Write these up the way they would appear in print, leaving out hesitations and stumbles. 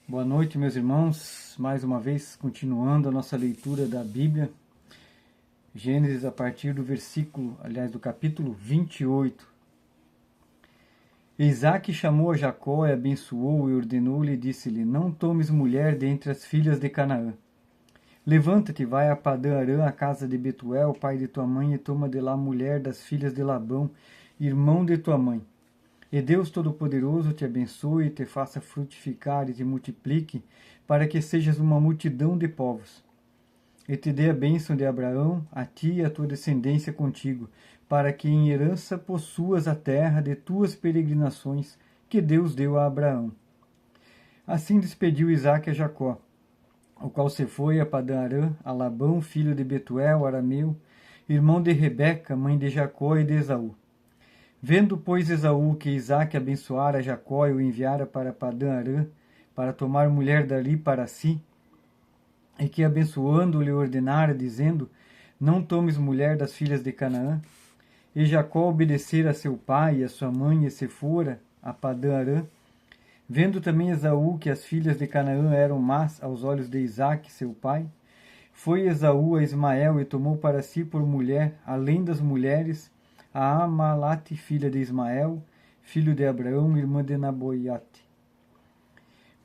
Boa noite, meus irmãos. Mais uma vez, continuando a nossa leitura da Bíblia. Gênesis, a partir do do capítulo 28. Isaac chamou a Jacó e abençoou e ordenou-lhe e disse-lhe: Não tomes mulher dentre as filhas de Canaã. Levanta-te, vai a Padã-Arã, a casa de Betuel, pai de tua mãe, e toma de lá mulher das filhas de Labão, irmão de tua mãe. E Deus Todo-Poderoso te abençoe, te faça frutificar e te multiplique, para que sejas uma multidão de povos. E te dê a bênção de Abraão, a ti e a tua descendência contigo, para que em herança possuas a terra de tuas peregrinações, que Deus deu a Abraão. Assim despediu Isaque a Jacó, o qual se foi a Padã-Arã, a Labão, filho de Betuel, arameu, irmão de Rebeca, mãe de Jacó e de Esaú. Vendo, pois, Esaú que Isaque abençoara Jacó e o enviara para Padã-Arã, para tomar mulher dali para si, e que abençoando lhe ordenara, dizendo: Não tomes mulher das filhas de Canaã, e Jacó obedecera a seu pai e a sua mãe, e se fora a Padã-Arã. Vendo também Esaú que as filhas de Canaã eram más aos olhos de Isaque, seu pai, foi Esaú a Ismael e tomou para si por mulher, além das mulheres, a Amalate, filha de Ismael, filho de Abraão, irmã de Naboiate.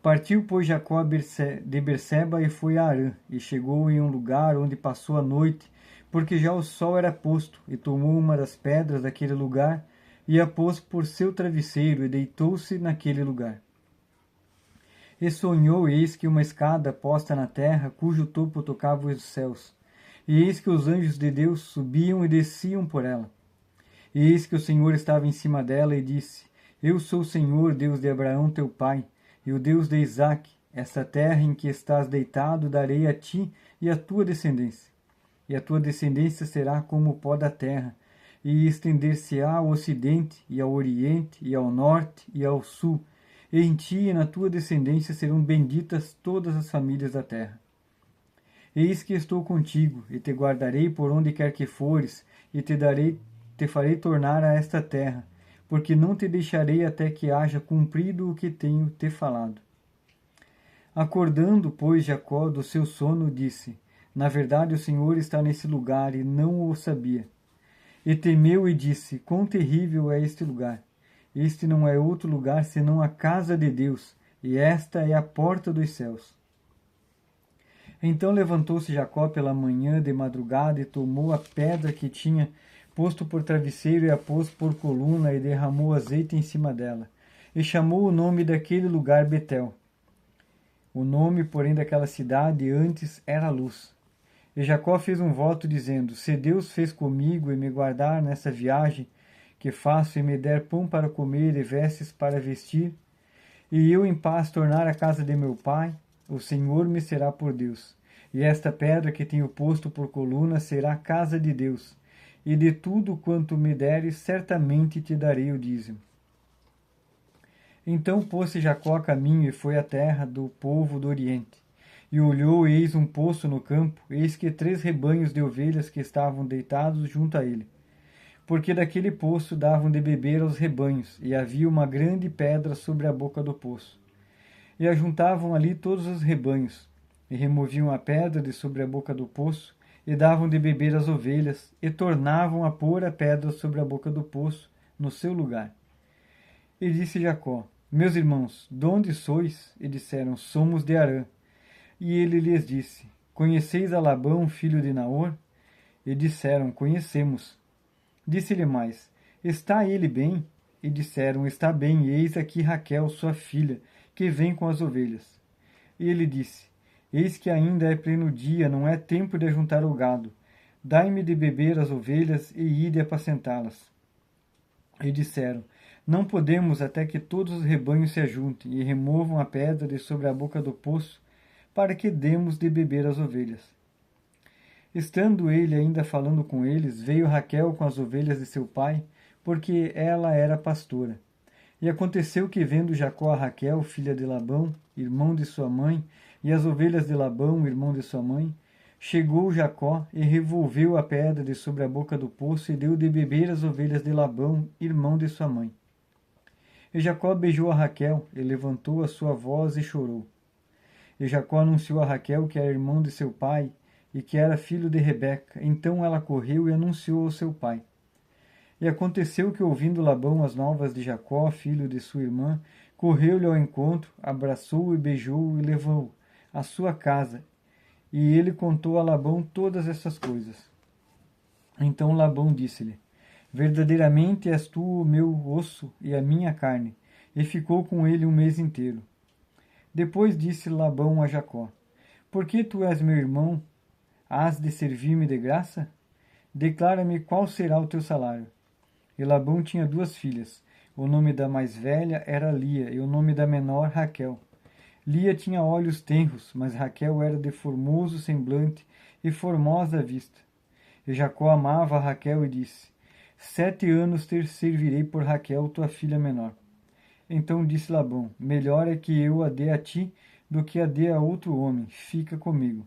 Partiu, pois, Jacó de Berseba e foi a Harã, e chegou em um lugar onde passou a noite, porque já o sol era posto, e tomou uma das pedras daquele lugar, e a pôs por seu travesseiro, e deitou-se naquele lugar. E sonhou, eis que uma escada posta na terra, cujo topo tocava os céus, e eis que os anjos de Deus subiam e desciam por ela. E eis que o Senhor estava em cima dela e disse: Eu sou o Senhor, Deus de Abraão teu pai, e o Deus de Isaque. Esta terra em que estás deitado darei a ti e à tua descendência. E a tua descendência será como o pó da terra, e estender-se-á ao ocidente, e ao oriente, e ao norte, e ao sul. E em ti e na tua descendência serão benditas todas as famílias da terra. Eis que estou contigo, e te guardarei por onde quer que fores, e te farei tornar a esta terra, porque não te deixarei até que haja cumprido o que tenho te falado. Acordando, pois, Jacó do seu sono, disse: Na verdade o Senhor está nesse lugar, e não o sabia. E temeu e disse: Quão terrível é este lugar! Este não é outro lugar senão a casa de Deus, e esta é a porta dos céus. Então levantou-se Jacó pela manhã de madrugada e tomou a pedra que tinha posto por travesseiro e a pôs por coluna e derramou azeite em cima dela. E chamou o nome daquele lugar Betel. O nome, porém, daquela cidade antes era Luz. E Jacó fez um voto dizendo: Se Deus fez comigo e me guardar nessa viagem que faço e me der pão para comer e vestes para vestir, e eu em paz tornar a casa de meu pai, o Senhor me será por Deus. E esta pedra que tenho posto por coluna será a casa de Deus. E de tudo quanto me deres, certamente te darei o dízimo. Então pôs-se Jacó a caminho e foi à terra do povo do Oriente. E olhou, e eis um poço no campo, eis que 3 rebanhos de ovelhas que estavam deitados junto a ele. Porque daquele poço davam de beber aos rebanhos, e havia uma grande pedra sobre a boca do poço. E ajuntavam ali todos os rebanhos, e removiam a pedra de sobre a boca do poço, e davam de beber às ovelhas, e tornavam a pôr a pedra sobre a boca do poço, no seu lugar. E disse Jacó: Meus irmãos, de onde sois? E disseram: Somos de Harã. E ele lhes disse: Conheceis a Labão, filho de Naor? E disseram: Conhecemos. Disse-lhe mais: Está ele bem? E disseram: Está bem, e eis aqui Raquel, sua filha, que vem com as ovelhas. E ele disse: Eis que ainda é pleno dia, não é tempo de ajuntar o gado. Dai-me de beber as ovelhas e ide apacentá-las. E disseram: Não podemos até que todos os rebanhos se ajuntem e removam a pedra de sobre a boca do poço, para que demos de beber às ovelhas. Estando ele ainda falando com eles, veio Raquel com as ovelhas de seu pai, porque ela era pastora. E aconteceu que, vendo Jacó a Raquel, filha de Labão, irmão de sua mãe, e as ovelhas de Labão, irmão de sua mãe, chegou Jacó e revolveu a pedra de sobre a boca do poço e deu de beber às ovelhas de Labão, irmão de sua mãe. E Jacó beijou a Raquel, e levantou a sua voz e chorou. E Jacó anunciou a Raquel que era irmão de seu pai e que era filho de Rebeca. Então ela correu e anunciou ao seu pai. E aconteceu que, ouvindo Labão as novas de Jacó, filho de sua irmã, correu-lhe ao encontro, abraçou-o e beijou-o e levou-o à sua casa. E ele contou a Labão todas essas coisas. Então Labão disse-lhe: verdadeiramente és tu o meu osso e a minha carne. E ficou com ele um mês inteiro. Depois disse Labão a Jacó: por que tu és meu irmão? Hás de servir-me de graça? Declara-me qual será o teu salário. E Labão tinha 2 filhas. O nome da mais velha era Lia, e o nome da menor Raquel. Lia tinha olhos tenros, mas Raquel era de formoso semblante e formosa à vista. E Jacó amava a Raquel e disse: 7 anos te servirei por Raquel, tua filha menor. Então disse Labão: melhor é que eu a dê a ti do que a dê a outro homem. Fica comigo.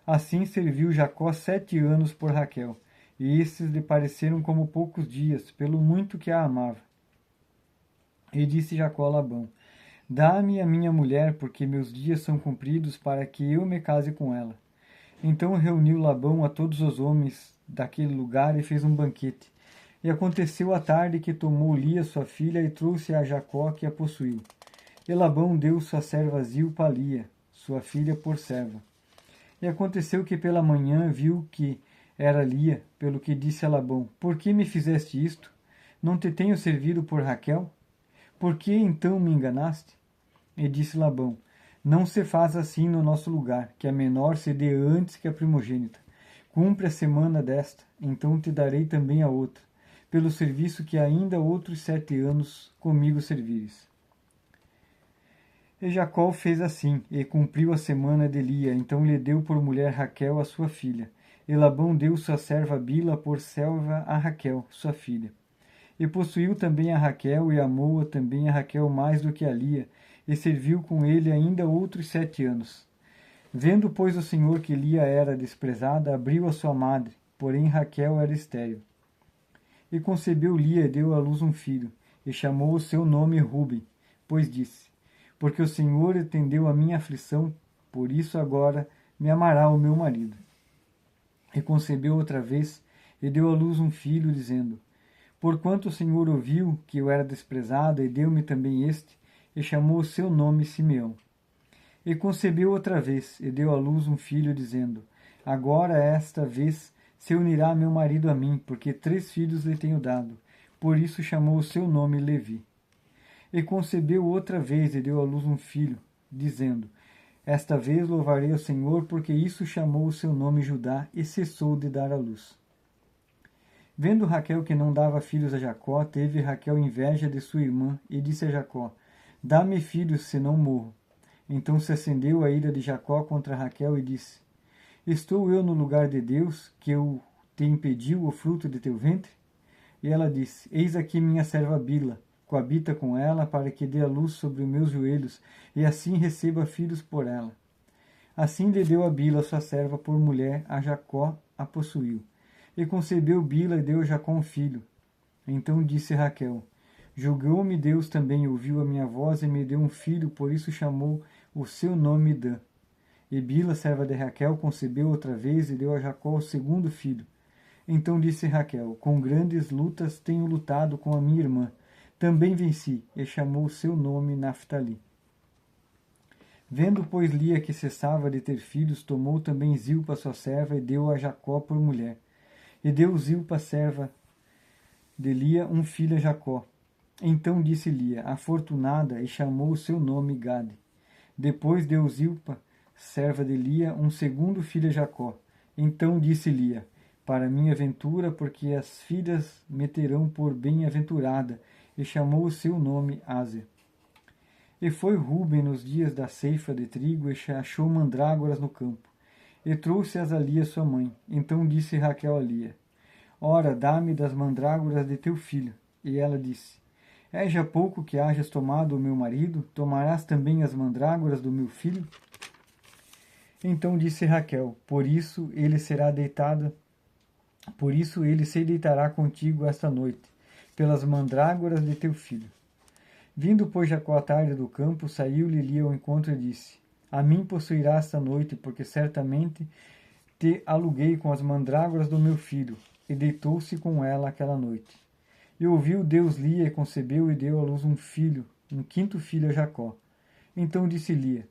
Assim serviu Jacó 7 anos por Raquel, e estes lhe pareceram como poucos dias, pelo muito que a amava. E disse Jacó a Labão: dá-me a minha mulher, porque meus dias são cumpridos para que eu me case com ela. Então reuniu Labão a todos os homens daquele lugar e fez um banquete. E aconteceu à tarde que tomou Lia sua filha e trouxe a Jacó, que a possuiu. E Labão deu sua serva Zilpa a Lia, sua filha, por serva. E aconteceu que pela manhã viu que era Lia, pelo que disse a Labão: por que me fizeste isto? Não te tenho servido por Raquel? Por que então me enganaste? E disse Labão: não se faz assim no nosso lugar, que a menor se dê antes que a primogênita. Cumpre a semana desta, então te darei também a outra, pelo serviço que ainda outros 7 anos comigo servires. E Jacó fez assim, e cumpriu a semana de Lia, então lhe deu por mulher Raquel, a sua filha. E Labão deu sua serva Bila por serva a Raquel, sua filha. E possuiu também a Raquel, e amou-a também a Raquel mais do que a Lia, e serviu com ele ainda outros 7 anos. Vendo, pois, o Senhor que Lia era desprezada, abriu a sua madre, porém Raquel era estéril. E concebeu Lia e deu à luz um filho, e chamou o seu nome Ruben, pois disse: porque o Senhor entendeu a minha aflição, por isso agora me amará o meu marido. E concebeu outra vez, e deu à luz um filho, dizendo: porquanto o Senhor ouviu que eu era desprezada, e deu-me também este, e chamou o seu nome Simeão. E concebeu outra vez, e deu à luz um filho, dizendo: agora esta vez se unirá meu marido a mim, porque 3 filhos lhe tenho dado. Por isso chamou o seu nome Levi. E concebeu outra vez, e deu à luz um filho, dizendo: esta vez louvarei ao Senhor, porque isso chamou o seu nome Judá, e cessou de dar à luz. Vendo Raquel que não dava filhos a Jacó, teve Raquel inveja de sua irmã, e disse a Jacó: dá-me filhos, senão morro. Então se acendeu a ira de Jacó contra Raquel e disse: estou eu no lugar de Deus, que eu te impediu o fruto de teu ventre? E ela disse: eis aqui minha serva Bila, coabita com ela, para que dê a luz sobre os meus joelhos, e assim receba filhos por ela. Assim lhe deu a Bila, sua serva, por mulher, a Jacó a possuiu. E concebeu Bila e deu a Jacó um filho. Então disse Raquel: julgou-me Deus também, ouviu a minha voz e me deu um filho, por isso chamou o seu nome Dan. E Bila, serva de Raquel, concebeu outra vez e deu a Jacó o segundo filho. Então disse Raquel: com grandes lutas tenho lutado com a minha irmã. Também venci, e chamou o seu nome Naftali. Vendo, pois, Lia que cessava de ter filhos, tomou também Zilpa, sua serva, e deu a Jacó por mulher. E deu Zilpa, serva de Lia, um filho a Jacó. Então disse Lia: afortunada, e chamou o seu nome Gade. Depois deu Zilpa, serva de Lia, um segundo filho a Jacó. Então disse Lia: para minha ventura, porque as filhas me terão por bem-aventurada, e chamou o seu nome Aser. E foi Ruben nos dias da ceifa de trigo, e achou mandrágoras no campo, e trouxe-as a Lia sua mãe. Então disse Raquel a Lia: ora, dá-me das mandrágoras de teu filho. E ela disse: é já pouco que hajas tomado o meu marido? Tomarás também as mandrágoras do meu filho? Então disse Raquel: por isso ele se deitará contigo esta noite, pelas mandrágoras de teu filho. Vindo, pois, Jacó à tarde do campo, saiu-lhe Lia ao encontro e disse: A mim possuirá esta noite, porque certamente te aluguei com as mandrágoras do meu filho. E deitou-se com ela aquela noite. E ouviu Deus Lia e concebeu e deu à luz um filho, um quinto filho a Jacó. Então disse Lia: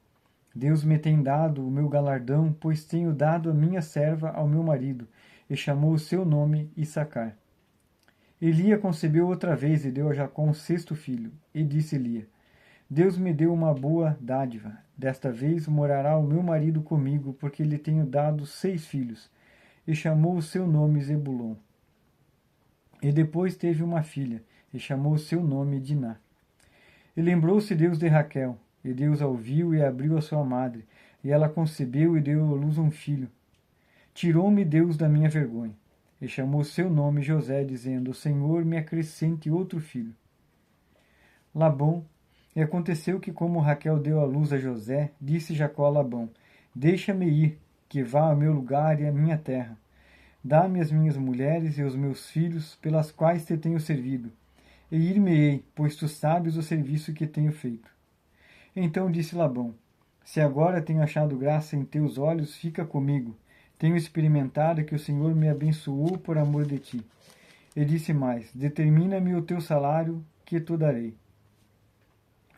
Deus me tem dado o meu galardão, pois tenho dado a minha serva ao meu marido, e chamou o seu nome Issacar. E Lia concebeu outra vez e deu a Jacó um sexto filho. E disse Lia: Deus me deu uma boa dádiva. Desta vez morará o meu marido comigo, porque lhe tenho dado 6 filhos. E chamou o seu nome Zebulon. E depois teve uma filha, e chamou o seu nome Diná. E lembrou-se Deus de Raquel, e Deus a ouviu e abriu a sua madre, e ela concebeu e deu à luz um filho. Tirou-me Deus da minha vergonha, e chamou seu nome José, dizendo: O Senhor me acrescente outro filho. Labão. E aconteceu que, como Raquel deu à luz a José, disse Jacó a Labão: Deixa-me ir, que vá ao meu lugar e à minha terra. Dá-me as minhas mulheres e os meus filhos, pelas quais te tenho servido, e ir-me-ei, pois tu sabes o serviço que tenho feito. Então disse Labão: Se agora tenho achado graça em teus olhos, fica comigo. Tenho experimentado que o Senhor me abençoou por amor de ti. E disse mais: Determina-me o teu salário, que te darei.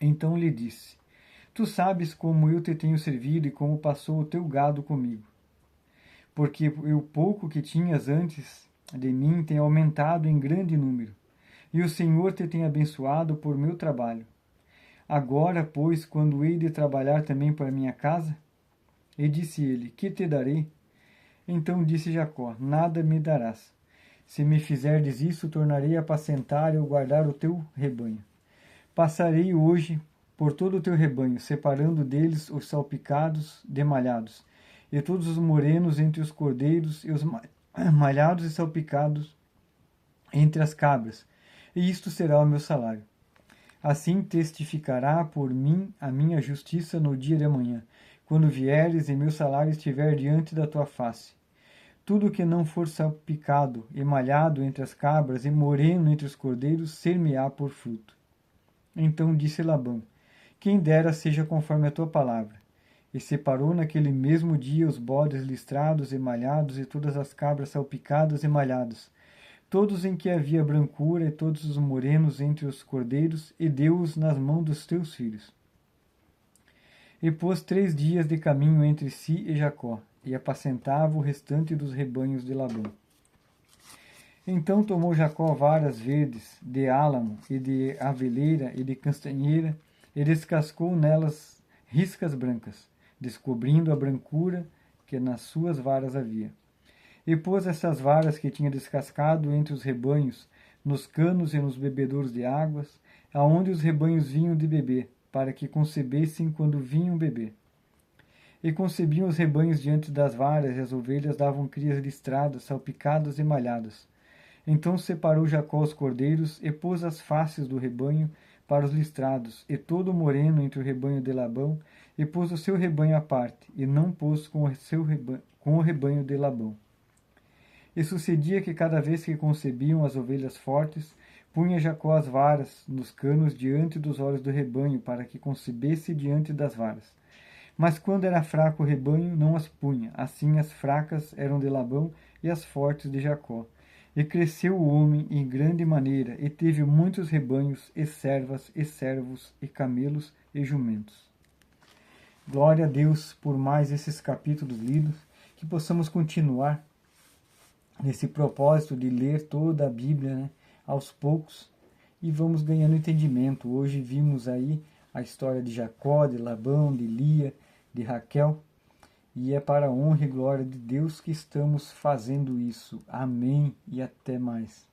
Então lhe disse: Tu sabes como eu te tenho servido e como passou o teu gado comigo. Porque o pouco que tinhas antes de mim tem aumentado em grande número, e o Senhor te tem abençoado por meu trabalho. Agora, pois, quando hei de trabalhar também para minha casa? E disse ele: Que te darei? Então disse Jacó: Nada me darás. Se me fizerdes isso, tornarei a apacentar e guardar o teu rebanho. Passarei hoje por todo o teu rebanho, separando deles os salpicados de malhados, e todos os morenos entre os cordeiros, e os malhados e salpicados entre as cabras, e isto será o meu salário. Assim testificará por mim a minha justiça no dia de amanhã, quando vieres e meu salário estiver diante da tua face. Tudo que não for salpicado e malhado entre as cabras e moreno entre os cordeiros, ser-me-á por fruto. Então disse Labão: Quem dera seja conforme a tua palavra. E separou naquele mesmo dia os bodes listrados e malhados e todas as cabras salpicadas e malhadas, todos em que havia brancura e todos os morenos entre os cordeiros, e deu-os nas mãos dos teus filhos. E pôs 3 dias de caminho entre si e Jacó, e apacentava o restante dos rebanhos de Labão. Então tomou Jacó varas verdes, de álamo, e de aveleira, e de castanheira, e descascou nelas riscas brancas, descobrindo a brancura que nas suas varas havia. E pôs essas varas que tinha descascado entre os rebanhos, nos canos e nos bebedouros de águas, aonde os rebanhos vinham de beber, para que concebessem quando vinham beber. E concebiam os rebanhos diante das varas, e as ovelhas davam crias listradas, salpicadas e malhadas. Então separou Jacó os cordeiros, e pôs as faces do rebanho para os listrados, e todo o moreno entre o rebanho de Labão, e pôs o seu rebanho à parte, e não pôs com o rebanho de Labão. E sucedia que cada vez que concebiam as ovelhas fortes, punha Jacó as varas nos canos diante dos olhos do rebanho, para que concebesse diante das varas. Mas quando era fraco o rebanho, não as punha. Assim as fracas eram de Labão e as fortes de Jacó. E cresceu o homem em grande maneira, e teve muitos rebanhos, e servas, e servos, e camelos, e jumentos. Glória a Deus por mais esses capítulos lidos, que possamos continuar nesse propósito de ler toda a Bíblia, né, aos poucos, e vamos ganhando entendimento. Hoje vimos aí a história de Jacó, de Labão, de Lia, de Raquel, e é para a honra e glória de Deus que estamos fazendo isso. Amém e até mais.